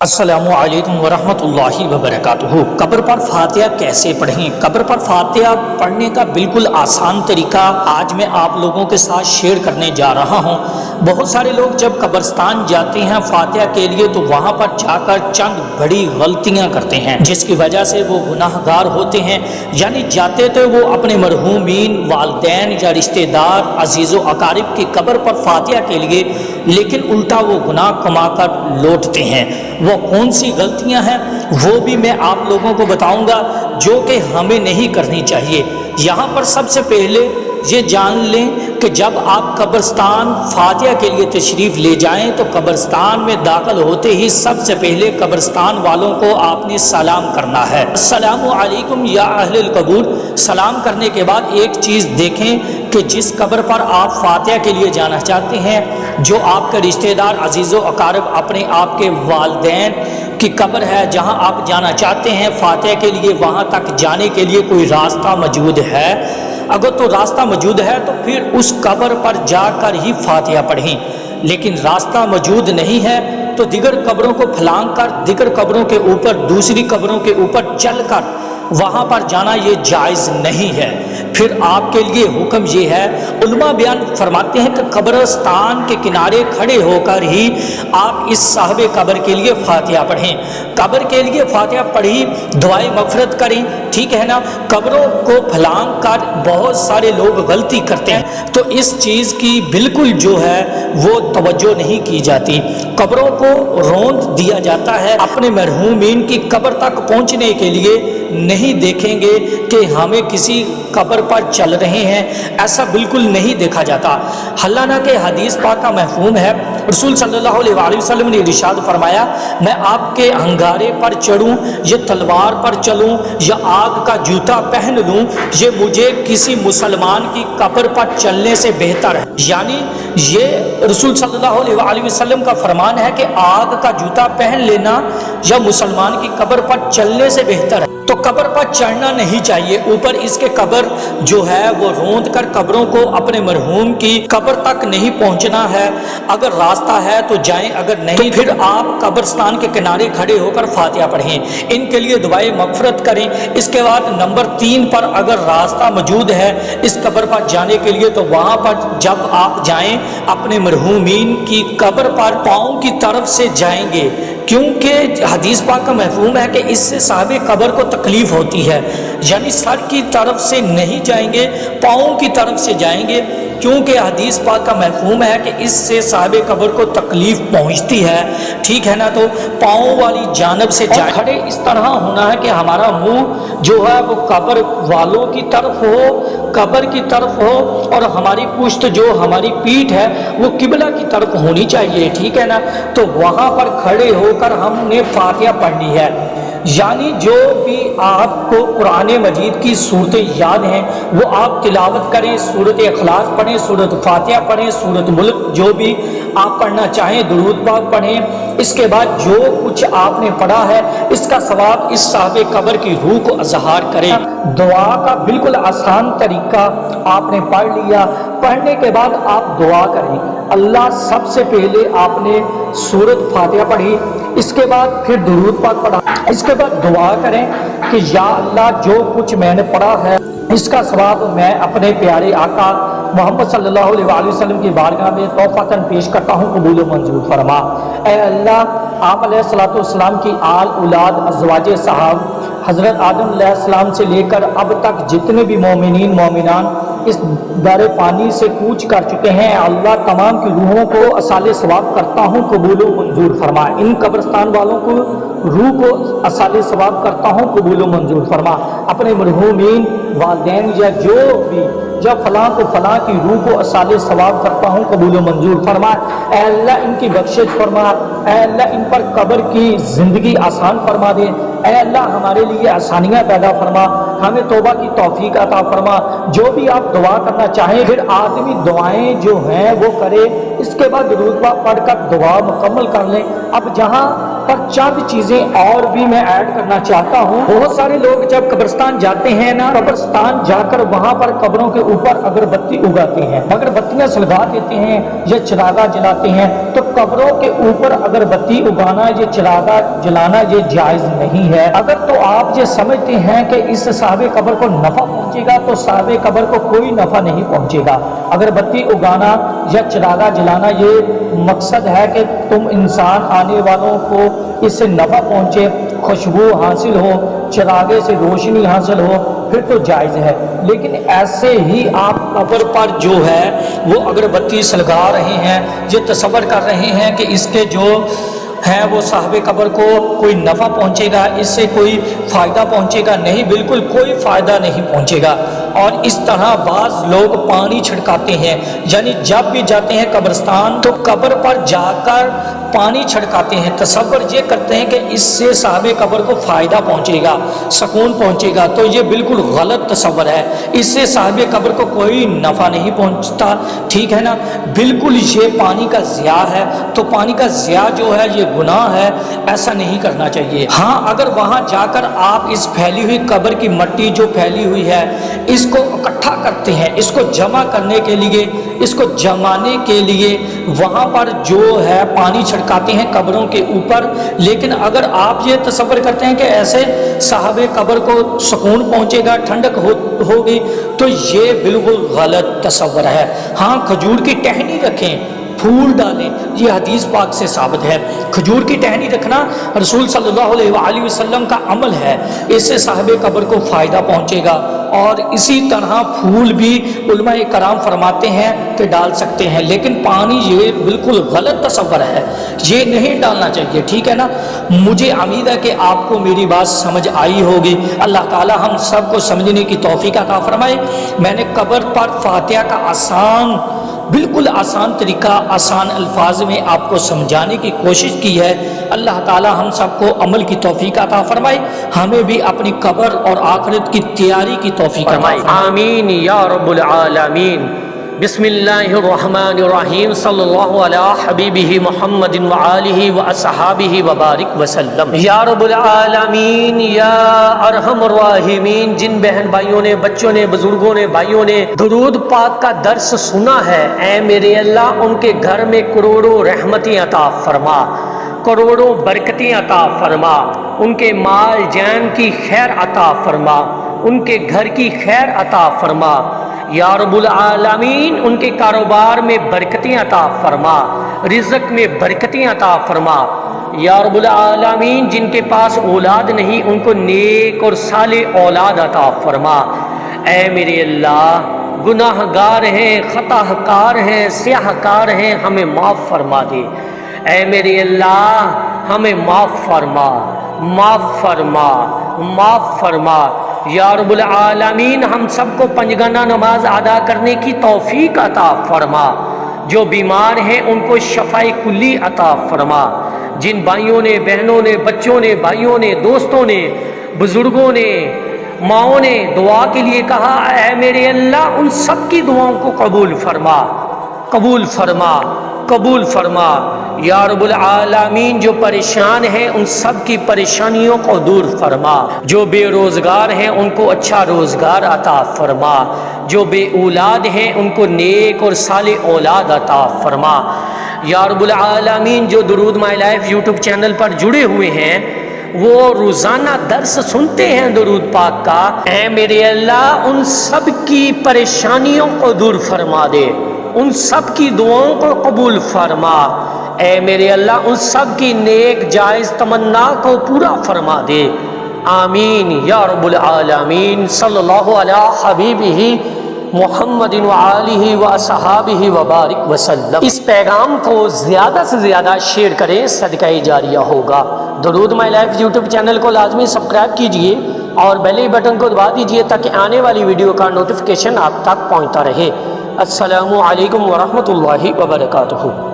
السلام علیکم ورحمۃ اللہ وبرکاتہ۔ قبر پر فاتحہ کیسے پڑھیں؟ قبر پر فاتحہ پڑھنے کا بالکل آسان طریقہ آج میں آپ لوگوں کے ساتھ شیئر کرنے جا رہا ہوں۔ بہت سارے لوگ جب قبرستان جاتے ہیں فاتحہ کے لیے تو وہاں پر جا کر چند بڑی غلطیاں کرتے ہیں جس کی وجہ سے وہ گناہ گار ہوتے ہیں۔ یعنی جاتے تو وہ اپنے مرحومین، والدین یا رشتہ دار، عزیز و اقارب کی قبر پر فاتحہ کے لیے، لیکن الٹا وہ گناہ کما کر لوٹتے ہیں۔ وہ کون سی غلطیاں ہیں وہ بھی میں آپ لوگوں کو بتاؤں گا جو کہ ہمیں نہیں کرنی چاہیے۔ یہاں پر سب سے پہلے یہ جان لیں کہ جب آپ قبرستان فاتحہ کے لیے تشریف لے جائیں تو قبرستان میں داخل ہوتے ہی سب سے پہلے قبرستان والوں کو آپ نے سلام کرنا ہے۔ السلام علیکم یا اہل القبور۔ سلام کرنے کے بعد ایک چیز دیکھیں کہ جس قبر پر آپ فاتحہ کے لیے جانا چاہتے ہیں، جو آپ کے رشتہ دار، عزیز و اقارب، اپنے آپ کے والدین کی قبر ہے جہاں آپ جانا چاہتے ہیں فاتحہ کے لیے، وہاں تک جانے کے لیے کوئی راستہ موجود ہے؟ اگر تو راستہ موجود ہے تو پھر اس قبر پر جا کر ہی فاتحہ پڑھیں، لیکن راستہ موجود نہیں ہے تو دیگر قبروں کو پھلانگ کر، دیگر قبروں کے اوپر، دوسری قبروں کے اوپر چل کر وہاں پر جانا یہ جائز نہیں ہے۔ پھر آپ کے لیے حکم یہ ہے، علماء بیان فرماتے ہیں کہ قبرستان کے کنارے کھڑے ہو کر ہی آپ اس صاحب قبر کے لیے فاتحہ پڑھیں۔ قبر کے لیے فاتحہ پڑھی، دعائے مغفرت کریں، ٹھیک ہے نا۔ قبروں کو پھلانگ کر بہت سارے لوگ غلطی کرتے ہیں تو اس چیز کی بالکل جو ہے وہ توجہ نہیں کی جاتی۔ قبروں کو روند دیا جاتا ہے۔ اپنے مرحومین کی قبر تک پہنچنے کے لیے نہیں دیکھیں گے کہ ہمیں کسی قبر پر چل رہے ہیں، ایسا بالکل نہیں دیکھا جاتا۔ حالانہ کہ حدیث پاک کا مفہوم ہے، رسول صلی اللہ علیہ وآلہ وسلم نے ارشاد فرمایا، میں آپ کے انگارے پر چڑھوں یا تلوار پر چلوں یا آگ کا جوتا پہن لوں، یہ مجھے کسی مسلمان کی قبر پر چلنے سے بہتر ہے۔ یعنی یہ رسول صلی اللہ علیہ وآلہ وسلم کا فرمان ہے کہ آگ کا جوتا پہن لینا یا مسلمان کی قبر پر چلنے سے بہتر ہے۔ تو قبر پر چڑھنا نہیں چاہیے، اوپر اس کے قبر جو ہے وہ روند کر قبروں کو اپنے مرحوم کی قبر تک نہیں پہنچنا ہے۔ اگر راستہ ہے تو جائیں، اگر نہیں تو پھر آپ قبرستان کے کنارے کھڑے ہو کر فاتحہ پڑھیں، ان کے لیے دعائے مغفرت کریں۔ اس کے بعد نمبر 3 پر اگر راستہ موجود ہے اس قبر پر جانے کے لیے تو وہاں پر جب آپ جائیں اپنے مرحومین کی قبر پر پاؤں کی طرف سے جائیں گے، کیونکہ حدیث پاک کا مفہوم ہے کہ اس سے صاحب قبر کو تکلیف ہوتی ہے۔ یعنی سر کی طرف سے نہیں جائیں گے، پاؤں کی طرف سے جائیں گے، کیونکہ حدیث پاک کا مفہوم ہے کہ اس سے صاحب قبر کو تکلیف پہنچتی ہے، ٹھیک ہے نا۔ تو پاؤں والی جانب سے جائیں، کھڑے اس طرح ہونا ہے کہ ہمارا منہ جو ہے وہ قبر والوں کی طرف ہو، قبر کی طرف ہو، اور ہماری پشت جو ہماری پیٹھ ہے وہ قبلہ کی طرف ہونی چاہیے، ٹھیک ہے نا۔ تو وہاں پر کھڑے ہو کر ہم نے فاتحہ پڑھنی ہے۔ یعنی جو بھی آپ کو قرآن مجید کی صورتیں یاد ہیں وہ آپ تلاوت کریں، سورۃ اخلاص پڑھیں، سورۃ فاتحہ پڑھیں، سورۃ ملک جو بھی آپ پڑھنا چاہیں، درود پاک پڑھیں۔ اس کے بعد جو کچھ آپ نے پڑھا ہے اس کا ثواب اس صاحب قبر کی روح کو اظہار کریں۔ دعا کا بالکل آسان طریقہ آپ نے پڑھ لیا، پڑھنے کے بعد آپ دعا کریں۔ اللہ سب سے پہلے آپ نے سورۃ فاتحہ پڑھی، اس کے بعد پھر درود پاک پڑھا، اس کے بعد دعا کریں کہ یا اللہ جو کچھ میں نے پڑھا ہے اس کا ثواب میں اپنے پیارے آقا محمد صلی اللہ علیہ وآلہ وسلم کی بارگاہ میں تحفۃً پیش کرتا ہوں، قبول و منظور فرما۔ اے اللہ، آپ علیہ الصلوۃ والسلام کی آل اولاد، ازواج صحاب، حضرت آدم علیہ السلام سے لے کر اب تک جتنے بھی مومنین مومنان اس دار پانی سے کوچ کر چکے ہیں، اللہ تمام کی روحوں کو اصال ثواب کرتا ہوں، قبول و منظور فرما۔ ان قبرستان والوں کو روح کو اصال ثواب کرتا ہوں، قبول و منظور فرما۔ اپنے مرحومین، والدین یا جو بھی جب فلاں کو فلاں کی روح کو اصال ثواب کرتا ہوں، قبول و منظور فرما۔ اے اللہ ان کی بخشش فرما، اے اللہ ان پر قبر کی زندگی آسان فرما دے، اے اللہ ہمارے لیے آسانیاں پیدا فرما، ہمیں توبہ کی توفیق عطا فرما۔ جو بھی آپ دعا کرنا چاہیں پھر آدمی دعائیں جو ہیں وہ کرے، اس کے بعد درود پاک پڑھ کر دعا مکمل کر لیں۔ اب جہاں پر چند چیزیں اور بھی میں ایڈ کرنا چاہتا ہوں۔ بہت سارے لوگ جب قبرستان جاتے ہیں نا، قبرستان جا کر وہاں پر قبروں کے اوپر اگربتی اگاتے ہیں، اگربتیاں سلگا دیتے ہیں یا چراغا جلاتے ہیں، تو قبروں کے اوپر اگربتی اگانا، یہ چراغا جلانا یہ جائز نہیں ہے۔ اگر تو آپ یہ سمجھتے ہیں کہ اس صاحب قبر کو نفع پہنچے گا تو صاحب قبر کو کوئی نفع نہیں پہنچے گا۔ اگربتی اگانا یا چراغا جلانا یہ مقصد ہے کہ تم انسان آنے والوں کو اس سے نفع پہنچے، خوشبو حاصل ہو، چراغے سے روشنی حاصل ہو، پھر تو جائز ہے۔ لیکن ایسے ہی آپ قبر پر جو ہے وہ اگربتی سلگا رہے ہیں، یہ تصور کر رہے ہیں کہ اس کے جو ہے وہ صاحب قبر کو کوئی نفع پہنچے گا، اس سے کوئی فائدہ پہنچے گا، نہیں، بالکل کوئی فائدہ نہیں پہنچے گا۔ اور اس طرح بعض لوگ پانی چھڑکاتے ہیں، یعنی جب بھی جاتے ہیں قبرستان تو قبر پر جا کر پانی چھڑکاتے ہیں، تصور یہ کرتے ہیں کہ اس سے صاحب قبر کو فائدہ پہنچے گا، سکون پہنچے گا، تو یہ بالکل غلط تصور ہے۔ اس سے صاحب قبر کو کوئی نفع نہیں پہنچتا، ٹھیک ہے نا، بالکل یہ پانی کا ضیاع ہے۔ تو پانی کا ضیاع جو ہے یہ گناہ ہے، ایسا نہیں کرنا چاہیے۔ ہاں اگر وہاں جا کر آپ اس پھیلی ہوئی قبر کی مٹی جو پھیلی ہوئی ہے اس کو اکٹھا کرتے ہیں، اس کو جمع کرنے کے لیے، اس کو جمانے کے لیے وہاں پر جو ہے پانی چھڑکاتے ہیں قبروں کے اوپر، لیکن اگر آپ یہ تصور کرتے ہیں کہ ایسے صاحب قبر کو سکون پہنچے گا، ٹھنڈک ہوگی، تو یہ بالکل غلط تصور ہے۔ ہاں کھجور کی ٹہنی رکھیں، پھول ڈالیں، یہ حدیث پاک سے ثابت ہے۔ کھجور کی ٹہنی رکھنا رسول صلی اللہ علیہ وآلہ وسلم کا عمل ہے، اس سے صاحب قبر کو فائدہ پہنچے گا۔ اور اسی طرح پھول بھی علماء کرام فرماتے ہیں کہ ڈال سکتے ہیں، لیکن پانی یہ بالکل غلط تصور ہے، یہ نہیں ڈالنا چاہیے، ٹھیک ہے نا۔ مجھے امید ہے کہ آپ کو میری بات سمجھ آئی ہوگی۔ اللہ تعالی ہم سب کو سمجھنے کی توفیق عطا فرمائے۔ میں نے قبر پر فاتحہ کا بالکل آسان طریقہ، آسان الفاظ میں آپ کو سمجھانے کی کوشش کی ہے۔ اللہ تعالی ہم سب کو عمل کی توفیق عطا فرمائے، ہمیں بھی اپنی قبر اور آخرت کی تیاری کی توفیق فرمائے، آمین یا رب العالمین۔ بسم اللہ الرحمن الرحیم، صلی اللہ علی حبیبہ محمد وآلہ واصحابہ وبارک وسلم۔ یا رب العالمین، یا ارحم الراحمین، جن بہن بھائیوں نے، بچوں نے، بزرگوں نے، بھائیوں نے درود پاک کا درس سنا ہے، اے میرے اللہ ان کے گھر میں کروڑوں رحمتیں عطا فرما، کروڑوں برکتیں عطا فرما، ان کے مال جان کی خیر عطا فرما، ان کے گھر کی خیر عطا فرما، یا رب العالمین ان کے کاروبار میں برکتیں عطا فرما، رزق میں برکتیں عطا فرما، یا رب العالمین جن کے پاس اولاد نہیں ان کو نیک اور صالح اولاد عطا فرما۔ اے میرے اللہ گناہ گار ہیں، خطا کار ہیں، سیاہ کار ہیں، ہمیں معاف فرما دے۔ اے میرے اللہ ہمیں معاف فرما، معاف فرما، معاف فرما۔ یا رب العالمین ہم سب کو پنجگانہ نماز ادا کرنے کی توفیق عطا فرما، جو بیمار ہیں ان کو شفاء کلی عطا فرما، جن بھائیوں نے، بہنوں نے، بچوں نے، بھائیوں نے، دوستوں نے، بزرگوں نے، ماؤں نے دعا کے لیے کہا، اے میرے اللہ ان سب کی دعاؤں کو قبول فرما، قبول فرما، قبول فرما۔ یا رب العالمین جو پریشان ہیں ان سب کی پریشانیوں کو دور فرما، جو بے روزگار ہیں ان کو اچھا روزگار عطا فرما، جو بے اولاد ہیں ان کو نیک اور صالح اولاد عطا فرما۔ یا رب العالمین جو درود مائی لائف یوٹیوب چینل پر جڑے ہوئے ہیں وہ روزانہ درس سنتے ہیں درود پاک کا، اے میرے اللہ ان سب کی پریشانیوں کو دور فرما دے، ان سب کی دعاؤں کو قبول فرما، اے میرے اللہ ان سب کی نیک جائز تمنا کو پورا فرما دے، آمین یا رب العالمین۔ صلی اللہ علی حبیبہ محمد وآلہ واصحابہ وبارک وسلم۔ اس پیغام کو زیادہ سے زیادہ شیئر کریں، صدقہ جاریہ ہوگا۔ درود مائی لائف یوٹیوب چینل کو لازمی سبسکرائب کیجئے اور بیل بٹن کو دبا دیجئے تاکہ آنے والی ویڈیو کا نوٹیفیکیشن آپ تک پہنچتا رہے۔ السلام علیکم ورحمۃ اللہ وبرکاتہ۔